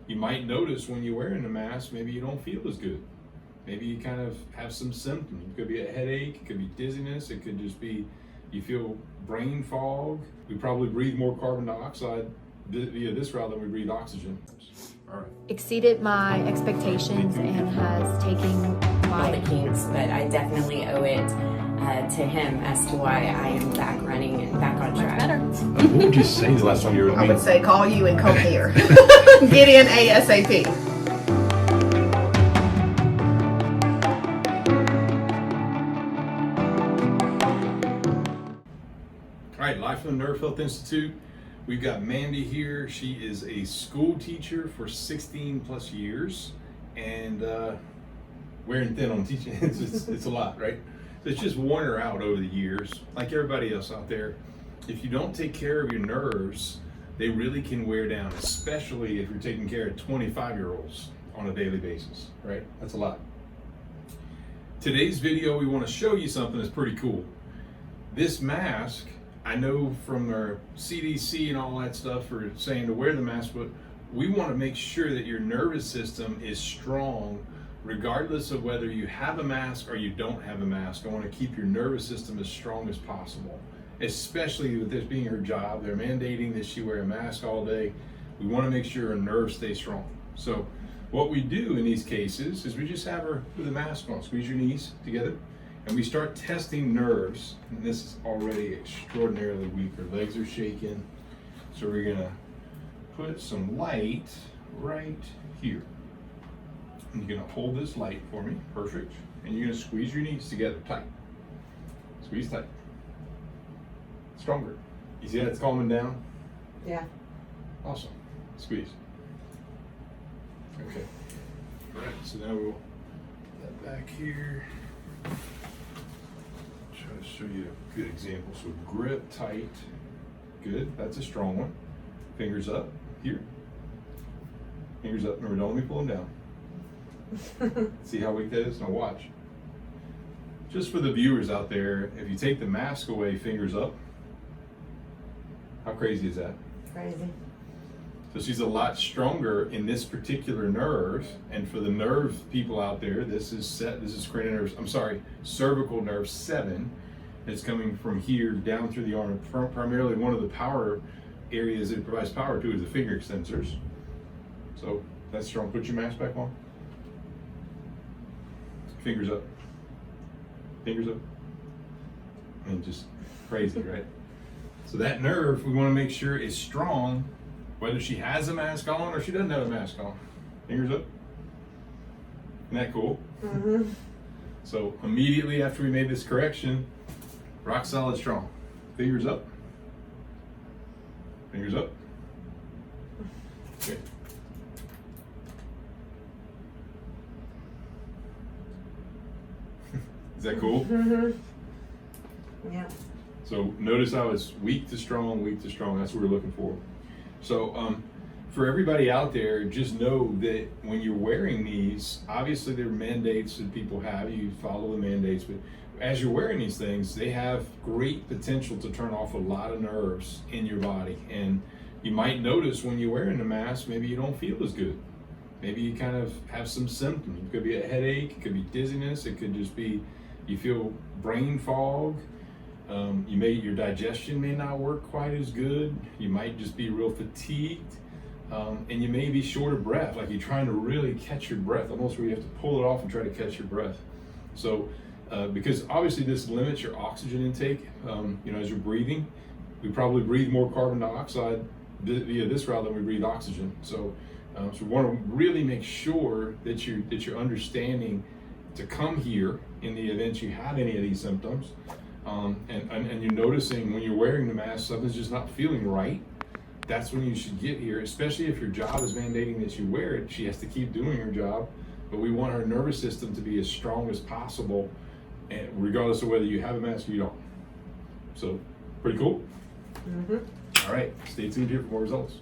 you might notice when you're wearing a mask, maybe you don't feel as good. Maybe you kind of have some symptoms. It could be a headache, it could be dizziness, it could just be you feel brain fog. We probably breathe more carbon dioxide via this route than we breathe oxygen. All right. Exceeded my expectations and has taken all the my kinks, but I definitely owe it to him as to why I am back running and back on track. better. What would you say the last time you were with I me? would say call you and come here. Get in ASAP. All right, Life in the Nerve Health Institute. We've got Mandy here. She is a school teacher for 16 plus years and wearing thin on teaching. It's a lot, right? So it's just worn her out over the years. Like everybody else out there, if you don't take care of your nerves, they really can wear down, especially if you're taking care of 25-year-olds on a daily basis, right? That's a lot. Today's video, we want to show you something that's pretty cool. This mask, I know from our CDC and all that stuff for saying to wear the mask, but we want to make sure that your nervous system is strong regardless of whether you have a mask or you don't have a mask. I want to keep your nervous system as strong as possible, especially with this being her job. They're mandating that she wear a mask all day. We want to make sure her nerves stay strong. So what we do in these cases is we just have her with a mask on, squeeze your knees together, and we start testing nerves. And this is already extraordinarily weak. Her legs are shaking. So we're gonna put some light right here. And you're gonna hold this light for me, perfect. And you're gonna squeeze your knees together, tight. Squeeze tight. Stronger. You see that it's calming down? Yeah. Awesome. Squeeze. Okay. All right, so now we'll put that back here. Try to show you a good example. So grip tight. Good, that's a strong one. Fingers up, here. Fingers up, remember, don't let me pull them down. See how weak that is? Now watch. Just for the viewers out there, if you take the mask away, fingers up. How crazy is that? Crazy. So she's a lot stronger in this particular nerve, and for the nerve people out there, this is cranial nerve, cervical nerve 7. It's coming from here down through the arm. Primarily one of the power areas it provides power to is the finger extensors. So that's strong. Put your mask back on. Fingers up. Fingers up. And just crazy, right? So that nerve, we want to make sure is strong, whether she has a mask on or she doesn't have a mask on. Fingers up. Isn't that cool? Mm-hmm. So immediately after we made this correction, rock solid strong. Fingers up. Fingers up. Okay. Is that cool? Mm-hmm. Yeah. So notice how it's weak to strong, weak to strong. That's what we're looking for. So for everybody out there, just know that when you're wearing these, obviously there are mandates that people have. You follow the mandates, but as you're wearing these things, they have great potential to turn off a lot of nerves in your body. And you might notice when you're wearing the mask, maybe you don't feel as good. Maybe you kind of have some symptoms. It could be a headache, it could be dizziness, it could just be you feel brain fog. Your digestion may not work quite as good. You might just be real fatigued, and you may be short of breath, like you're trying to really catch your breath, almost where you have to pull it off and try to catch your breath. So, because obviously this limits your oxygen intake, as you're breathing, we probably breathe more carbon dioxide via this route than we breathe oxygen. So we want to really make sure that you're understanding to come here in the event you have any of these symptoms. And you're noticing when you're wearing the mask, something's just not feeling right. That's when you should get here, especially if your job is mandating that you wear it. She has to keep doing her job, but we want her nervous system to be as strong as possible, and regardless of whether you have a mask or you don't. So, pretty cool? Mm-hmm. All right, stay tuned here for more results.